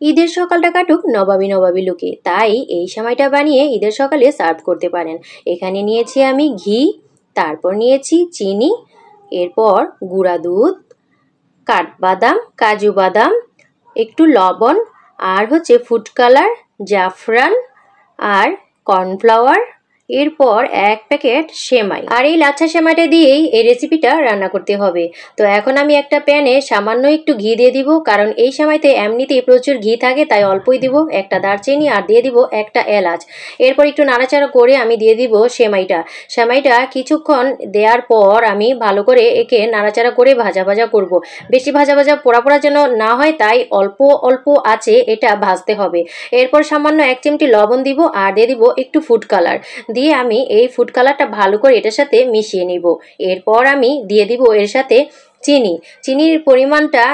ঈদের সকালটা কাটুক নবাবী নবাবী লুকে, তাই এই সেমাইটা বানিয়ে ঈদের সকালে সার্ভ করতে পারেন। এখানে নিয়েছি আমি ঘি, তারপর নিয়েছি চিনি, এরপর গুঁড়া দুধ, কাঠবাদাম, কাজু বাদাম, একটু লবণ, আর ফুড কালার, জাফরান আর কর্নফ্লাওয়ার, এরপর 1 প্যাকেট সেমাই। আর এই লাচ্ছা সেমাইটা দিয়েই এই রেসিপিটা রান্না করতে হবে। তো এখন আমি একটা প্যানে সামান্য একটু ঘি দিয়ে দিব, কারণ এই সেমাইতে এমনিতেই প্রচুর ঘি থাকে, তাই অল্পই দিব। একটা দারচিনি আর দিয়ে দিব একটা এলাচ। এরপর একটু নাড়াচাড়া করে আমি দিয়ে দিব সেমাইটা কিছুক্ষণ দেওয়ার পর আমি ভালো করে একে নাড়াচাড়া করে ভাজা ভাজা করব। বেশি ভাজা ভাজা পোড়া পোড়া যেন না হয়, তাই অল্প অল্প আছে এটা ভাজতে হবে। এরপর সামান্য 1 চিমটি লবণ দিব আর দিয়ে দিব একটু ফুড কালার, দিয়ে আমি এই ফুড কালারটা ভালো করে এটার সাথে মিশিয়ে নিব। এরপর আমি দিয়ে দিব এর সাথে চিনির পরিমাণটা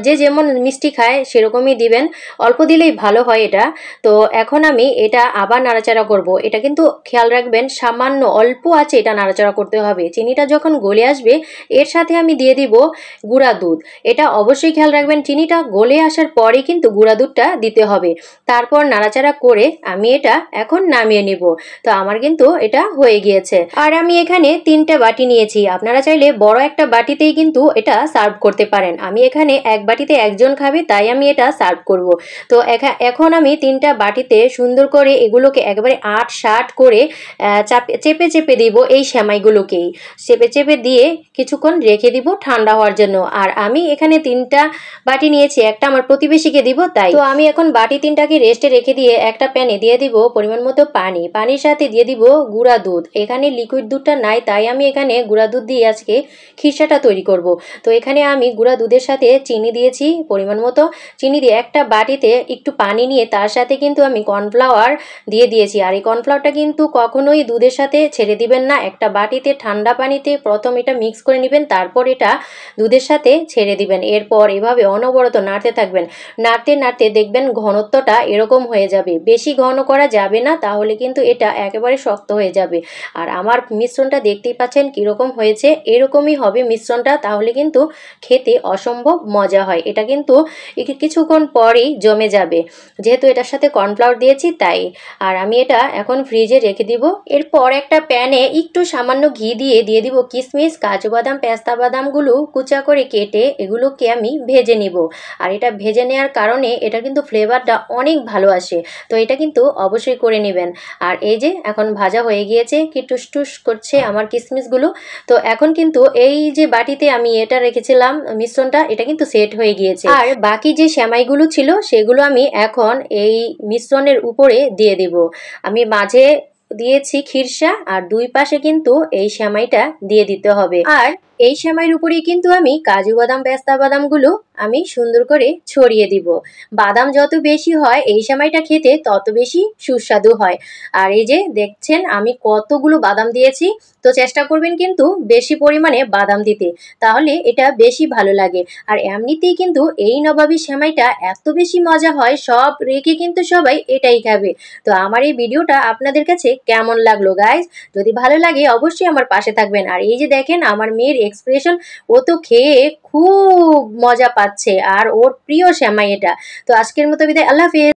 যে যেমন মিষ্টি খায় সেরকমই দিবেন, অল্প দিলেই ভালো হয় এটা। তো এখন আমি এটা আবার নাড়াচাড়া করব। এটা কিন্তু খেয়াল রাখবেন সামান্য অল্প আছে এটা নাড়াচাড়া করতে হবে। চিনিটা যখন গলে আসবে এর সাথে আমি দিয়ে দিব গুঁড়া দুধ। এটা অবশ্যই খেয়াল রাখবেন চিনিটা গলে আসার পরে কিন্তু গুঁড়া দুধটা দিতে হবে। তারপর নাড়াচাড়া করে আমি এটা এখন নামিয়ে নিব। তো আমার কিন্তু এটা হয়ে গিয়েছে। আর আমি এখানে 3টা বাটি নিয়েছি, আপনারা চাইলে বড় একটা বাটিতেই কিন্তু এটা সার্ভ করতে পারেন। আমি এখানে 1 বাটিতে একজন খাবে, তাই আমি এটা সার্ভ করব। তো এখন আমি 3টা বাটিতে সুন্দর করে এগুলোকে একেবারে 8-7 করে চেপে চেপে দিব। এই সেমাইগুলোকেই চেপে চেপে দিয়ে কিছুক্ষণ রেখে দিব ঠান্ডা হওয়ার জন্য। আর আমি এখানে 3টা বাটি নিয়েছি, একটা আমার প্রতিবেশীকে দিব, তাই তো আমি এখন বাটি 3টাকে রেস্টে রেখে দিয়ে একটা প্যানে দিয়ে দিব পরিমাণ মতো পানির সাথে দিয়ে দিব গুঁড়া দুধ। এখানে লিকুইড দুধটা নাই, তাই আমি এখানে গুঁড়া দুধ দিয়ে আজকে খিরসাটা তৈরি করব। তো এখানে আমি গুঁড়া দুধের সাথে চিনি দিয়েছি পরিমাণ মতো। চিনি দিয়ে একটা বাটিতে একটু পানি নিয়ে তার সাথে কিন্তু আমি কর্নফ্লাওয়ার দিয়ে দিয়েছি। আর এই কর্নফ্লাওয়ারটা কিন্তু কখনোই দুধের সাথে ছেড়ে দিবেন না। একটা বাটিতে ঠান্ডা পানিতে প্রথম এটা মিক্স করে নেবেন, তারপর এটা দুধের সাথে ছেড়ে দিবেন। এরপর এভাবে অনবরত নাড়তে থাকবেন। নাড়তে নাড়তে দেখবেন ঘনত্বটা এরকম হয়ে যাবে। বেশি ঘন করা যাবে না, তাহলে কিন্তু এটা একেবারে শক্ত হয়ে যাবে। আর আমার মিশ্রণটা দেখতেই পাচ্ছেন কীরকম হয়েছে, এরকমই হবে মিশ্রণটা, তাহলে কিন্তু খেতে অসম্ভব মজা হয়। এটা কিন্তু কিছুক্ষণ পরেই জমে যাবে, যেহেতু এটার সাথে কর্নফ্লাওয়ার দিয়েছি তাই। আর আমি এটা এখন ফ্রিজে রেখে দিব। এরপর একটা প্যানে একটু সামান্য ঘি দিয়ে দিব কিশমিশ, কাজু বাদাম, পেস্তা বাদামগুলো কুচা করে কেটে এগুলোকে আমি ভেজে নিব। আর এটা ভেজে নেওয়ার কারণে এটা কিন্তু ফ্লেভারটা অনেক ভালো আসে, তো এটা কিন্তু অবশ্যই করে নেবেন। আর এই যে এখন ভাজা হয়ে গিয়েছে, কি টুসটুস করছে আমার কিশমিশগুলো। তো এখন কিন্তু এই যে বাটিতে আমি এটা রেখেছিলাম মিশ্রণটা, এটা কিন্তু সেট হয়ে গিয়েছে। আর বাকি যে সেমাইগুলো ছিল সেগুলো আমি এখন এই মিশ্রণের উপরে দিয়ে দিব। আমি মাঝে দিয়েছি খিরসা, আর 2 পাশে কিন্তু এই সেমাইটা দিয়ে দিতে হবে। আর এই সেমাইয়ের উপরেই কিন্তু আমি কাজু বাদাম, পেস্তা বাদামগুলো আমি সুন্দর করে ছড়িয়ে দিব। বাদাম যত বেশি হয় এই সেমাইটা খেতে তত বেশি সুস্বাদু হয়। আর এই যে দেখছেন আমি কতগুলো বাদাম দিয়েছি, তো চেষ্টা করবেন কিন্তু বেশি পরিমাণে বাদাম দিতে, তাহলে এটা বেশি ভালো লাগে। আর এমনিতেই কিন্তু এই নবাবী সেমাইটা এত বেশি মজা হয়, সব রেখে কিন্তু সবাই এটাই খাবে। তো আমার এই ভিডিওটা আপনাদের কাছে কেমন লাগলো গাইস? যদি ভালো লাগে অবশ্যই আমার পাশে থাকবেন। আর এই যে দেখেন আমার মেয়ের এক্সপ্রেশন, ও তো খেয়ে খুব মজা পাচ্ছে, আর ওর প্রিয় সেমাই এটা। তো আজকের মতো বিদায়, আল্লাহ হাফেজ।